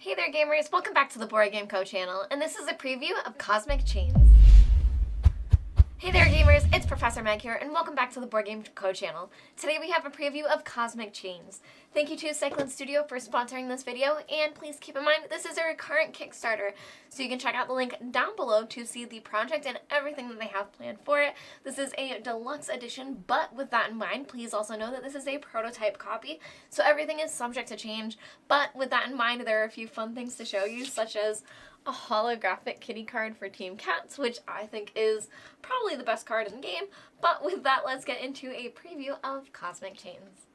Hey there gamers, welcome back to the Board Game Co channel, and this is a preview of Cosmic Chains. Hey there gamers, it's Professor Meg here, and welcome back to the Board Game Co channel. Today we have a preview of Cosmic Chains. Thank you to Cyclone Studio for sponsoring this video, and please keep in mind this is a current Kickstarter, so you can check out the link down below to see the project and everything that they have planned for it. This is a deluxe edition, but with that in mind, please also know that this is a prototype copy, so everything is subject to change, but with that in mind, there are a few fun things to show you, such as a holographic kitty card for Team Cats, which I think is probably the best card in the game. But with that, let's get into a preview of Cosmic Chains.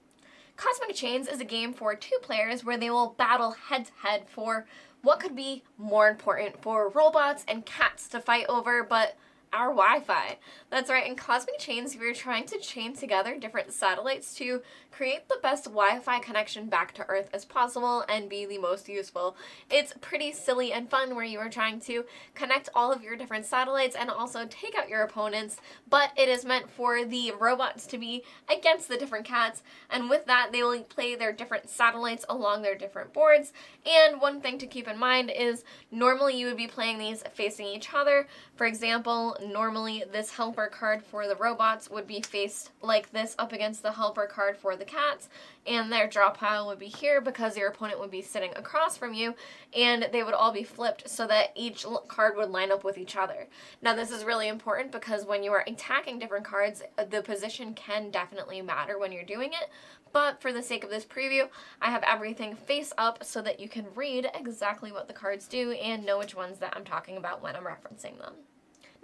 Cosmic Chains is a game for 2 players where they will battle head-to-head for what could be more important for robots and cats to fight over, but our Wi-Fi. That's right, in Cosmic Chains, we are trying to chain together different satellites to create the best Wi-Fi connection back to Earth as possible and be the most useful. It's pretty silly and fun where you are trying to connect all of your different satellites and also take out your opponents, but it is meant for the robots to be against the different cats, and with that, they will play their different satellites along their different boards. And one thing to keep in mind is normally you would be playing these facing each other. For example, normally this helper card for the robots would be faced like this up against the helper card for the cats, and their draw pile would be here because your opponent would be sitting across from you, and they would all be flipped so that each card would line up with each other. Now this is really important because when you are attacking different cards, the position can definitely matter when you're doing it, but for the sake of this preview, I have everything face up so that you can read exactly what the cards do and know which ones that I'm talking about when I'm referencing them.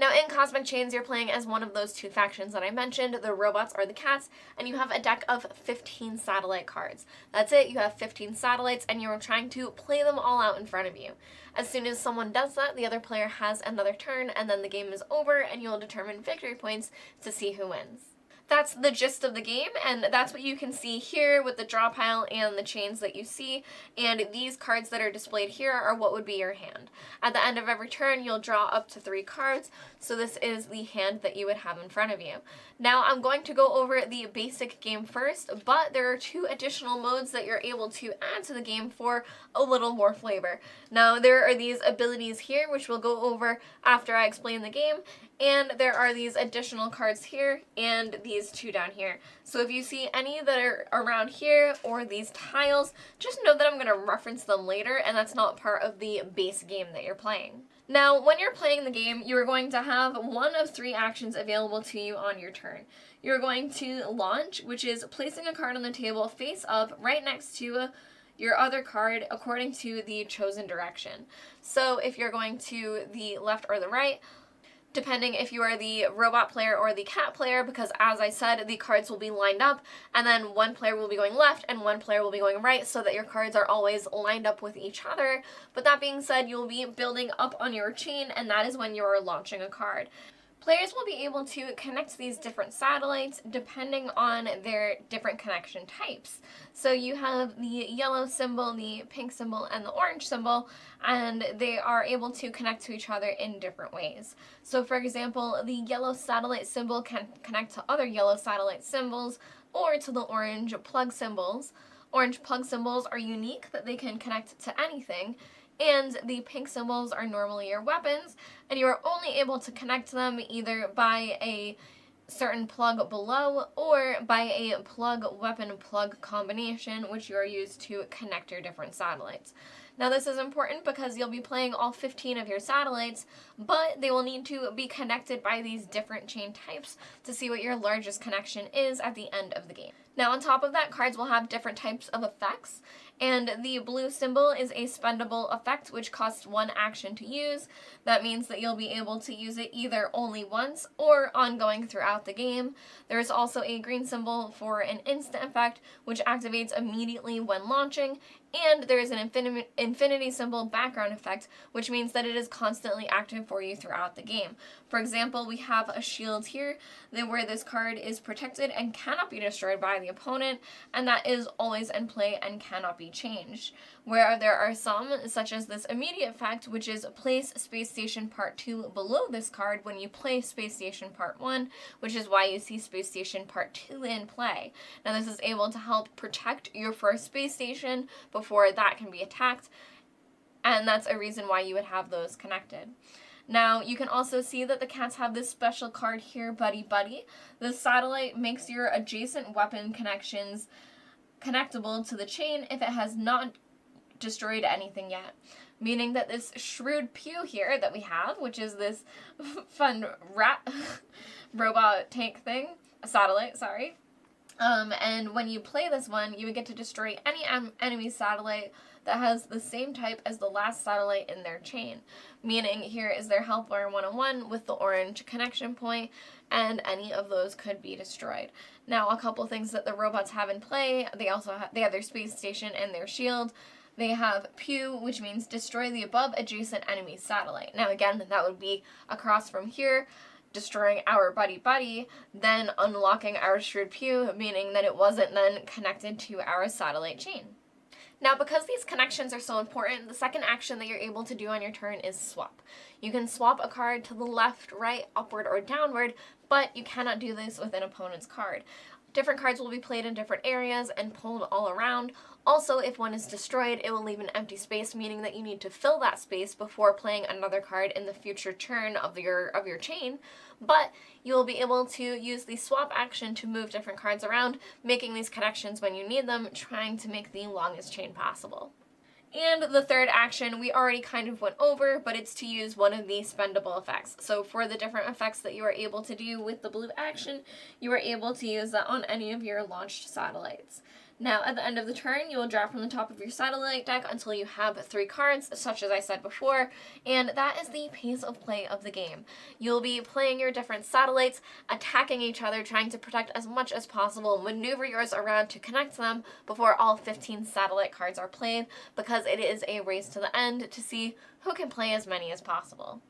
Now in Cosmic Chains, you're playing as one of those 2 factions that I mentioned, the robots or the cats, and you have a deck of 15 satellite cards. That's it, you have 15 satellites, and you're trying to play them all out in front of you. As soon as someone does that, the other player has another turn, and then the game is over, and you'll determine victory points to see who wins. That's the gist of the game, and that's what you can see here with the draw pile and the chains that you see, and these cards that are displayed here are what would be your hand. At the end of every turn, you'll draw up to 3 cards, so this is the hand that you would have in front of you. Now, I'm going to go over the basic game first, but there are 2 additional modes that you're able to add to the game for a little more flavor. Now, there are these abilities here, which we'll go over after I explain the game, and there are these additional cards here and these 2 down here. So if you see any that are around here or these tiles, just know that I'm going to reference them later, and that's not part of the base game that you're playing. Now, when you're playing the game, you're going to have one of 3 actions available to you on your turn. You're going to launch, which is placing a card on the table face up right next to your other card according to the chosen direction. So if you're going to the left or the right, depending if you are the robot player or the cat player, because as I said, the cards will be lined up, and then one player will be going left and one player will be going right, so that your cards are always lined up with each other. But that being said, you'll be building up on your chain, and that is when you're launching a card. Players will be able to connect these different satellites depending on their different connection types. So you have the yellow symbol, the pink symbol, and the orange symbol, and they are able to connect to each other in different ways. So for example, the yellow satellite symbol can connect to other yellow satellite symbols or to the orange plug symbols. Orange plug symbols are unique that they can connect to anything, and the pink symbols are normally your weapons, and you are only able to connect them either by a certain plug below or by a plug weapon plug combination, which you are used to connect your different satellites. Now this is important because you'll be playing all 15 of your satellites, but they will need to be connected by these different chain types to see what your largest connection is at the end of the game. Now on top of that, cards will have different types of effects, and the blue symbol is a spendable effect which costs 1 action to use. That means that you'll be able to use it either only once or ongoing throughout the game. There is also a green symbol for an instant effect which activates immediately when launching, and there is an infinity symbol background effect, which means that it is constantly active for you throughout the game. For example, we have a shield here where this card is protected and cannot be destroyed by the opponent, and that is always in play and cannot be changed. Where there are some, such as this immediate effect, which is place Space Station Part 2 below this card when you play Space Station Part 1, which is why you see Space Station Part 2 in play. Now this is able to help protect your first space station before that can be attacked, and that's a reason why you would have those connected. Now, you can also see that the cats have this special card here, Buddy Buddy. The satellite makes your adjacent weapon connections connectable to the chain if it has not destroyed anything yet. Meaning that this shrewd pew here that we have, which is this fun rat robot tank thing, a satellite, sorry. And when you play this one, you would get to destroy any enemy satellite that has the same type as the last satellite in their chain. Meaning here is their helper 101 with the orange connection point, and any of those could be destroyed. Now, a couple things that the robots have in play, they have their space station and their shield. They have pew, which means destroy the above adjacent enemy satellite. Now again, that would be across from here, destroying our Buddy Buddy, then unlocking our shrewd pew, meaning that it wasn't then connected to our satellite chain. Now, because these connections are so important, the second action that you're able to do on your turn is swap. You can swap a card to the left, right, upward, or downward, but you cannot do this with an opponent's card. Different cards will be played in different areas and pulled all around. Also, if one is destroyed, it will leave an empty space, meaning that you need to fill that space before playing another card in the future turn of your chain. But you will be able to use the swap action to move different cards around, making these connections when you need them, trying to make the longest chain possible. And the third action we already kind of went over, but it's to use one of the spendable effects. So for the different effects that you are able to do with the blue action, you are able to use that on any of your launched satellites. Now, at the end of the turn, you will draw from the top of your satellite deck until you have 3 cards, such as I said before, and that is the pace of play of the game. You'll be playing your different satellites, attacking each other, trying to protect as much as possible, maneuver yours around to connect them before all 15 satellite cards are played, because it is a race to the end to see who can play as many as possible.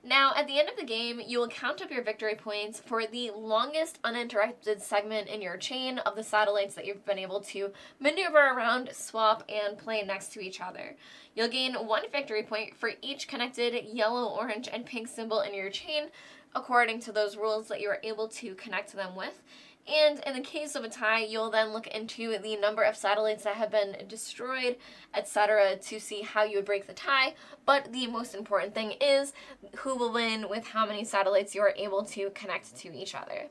Now, at the end of the game, you will count up your victory points for the longest uninterrupted segment in your chain of the satellites that you've been able to maneuver around, swap, and play next to each other. You'll gain 1 victory point for each connected yellow, orange, and pink symbol in your chain, according to those rules that you are able to connect them with. And in the case of a tie, you'll then look into the number of satellites that have been destroyed, etc., to see how you would break the tie. But the most important thing is who will win with how many satellites you are able to connect to each other.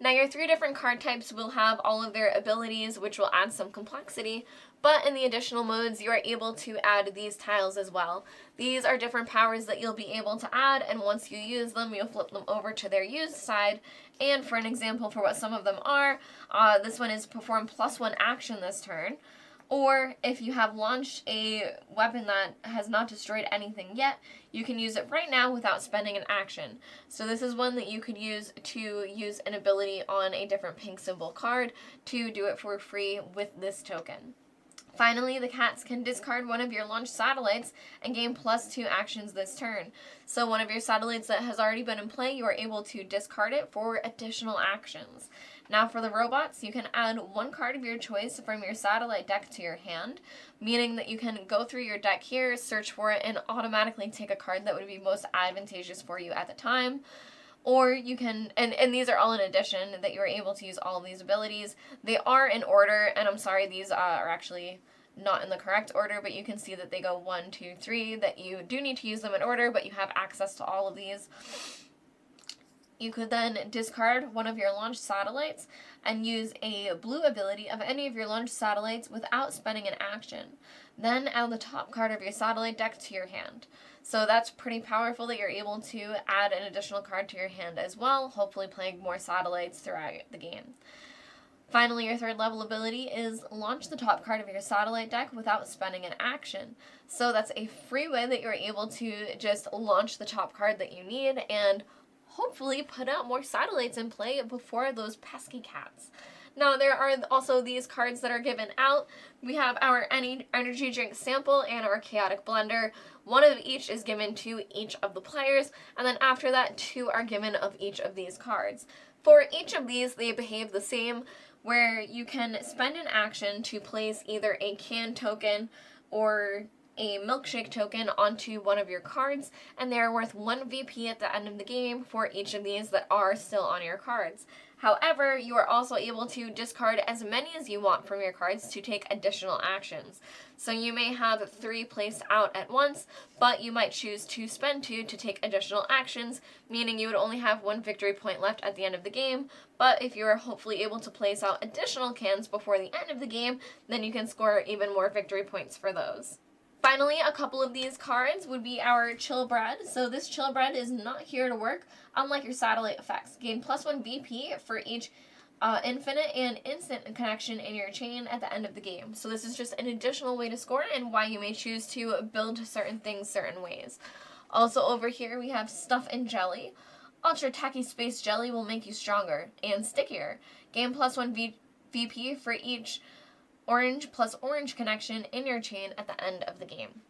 Now, your 3 different card types will have all of their abilities, which will add some complexity, but in the additional modes, you are able to add these tiles as well. These are different powers that you'll be able to add, and once you use them, you'll flip them over to their used side. And for an example for what some of them are, this one is perform +1 action this turn. Or if you have launched a weapon that has not destroyed anything yet, you can use it right now without spending an action. So this is one that you could use to use an ability on a different pink symbol card to do it for free with this token. Finally, the cats can discard one of your launched satellites and gain +2 actions this turn. So one of your satellites that has already been in play, you are able to discard it for additional actions. Now for the robots, you can add 1 card of your choice from your satellite deck to your hand, meaning that you can go through your deck here, search for it, and automatically take a card that would be most advantageous for you at the time. Or you can, and these are all in addition, that you are able to use all of these abilities. They are in order, and I'm sorry, these are actually not in the correct order, but you can see that they go 1, 2, 3, that you do need to use them in order, but you have access to all of these. You could then discard one of your launched satellites and use a blue ability of any of your launched satellites without spending an action. Then add the top card of your satellite deck to your hand. So that's pretty powerful that you're able to add an additional card to your hand as well, hopefully playing more satellites throughout the game. Finally, your 3rd level ability is launch the top card of your satellite deck without spending an action. So that's a free way that you're able to just launch the top card that you need and hopefully put out more satellites in play before those pesky cats. Now, there are also these cards that are given out. We have our energy drink sample and our chaotic blender. 1 of each is given to each of the players, and then after that, 2 are given of each of these cards. For each of these, they behave the same, where you can spend an action to place either a can token or a milkshake token onto one of your cards, and they are worth 1 VP at the end of the game for each of these that are still on your cards. However, you are also able to discard as many as you want from your cards to take additional actions. So you may have 3 placed out at once, but you might choose to spend 2 to take additional actions, meaning you would only have 1 victory point left at the end of the game. But if you are hopefully able to place out additional cans before the end of the game, then you can score even more victory points for those. Finally, a couple of these cards would be our Chill Bread. So this Chill Bread is not here to work, unlike your satellite effects. Gain +1 VP for each infinite and instant connection in your chain at the end of the game. So this is just an additional way to score and why you may choose to build certain things certain ways. Also over here we have Stuff and Jelly. Ultra Tacky Space Jelly will make you stronger and stickier. Gain +1 VP for each orange plus orange connection in your chain at the end of the game.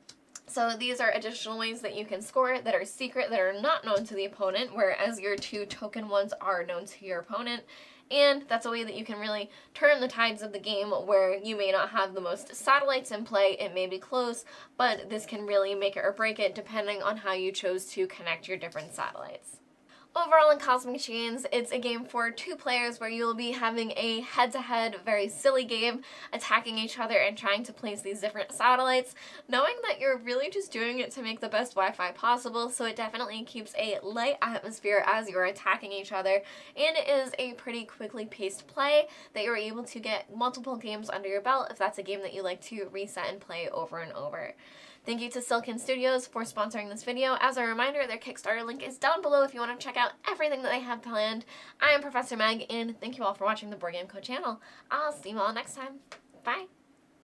So these are additional ways that you can score that are secret, that are not known to the opponent, whereas your 2 token ones are known to your opponent. And that's a way that you can really turn the tides of the game where you may not have the most satellites in play, it may be close, but this can really make it or break it depending on how you chose to connect your different satellites. Overall in Cosmic Chains, it's a game for 2 players where you'll be having a head-to-head, very silly game, attacking each other and trying to place these different satellites, knowing that you're really just doing it to make the best Wi-Fi possible, so it definitely keeps a light atmosphere as you're attacking each other, and it is a pretty quickly paced play that you're able to get multiple games under your belt if that's a game that you like to reset and play over and over. Thank you to Silken Studios for sponsoring this video. As a reminder, their Kickstarter link is down below if you want to check out everything that they have planned. I am Professor Meg, and thank you all for watching the Board Game Co channel. I'll see you all next time. Bye!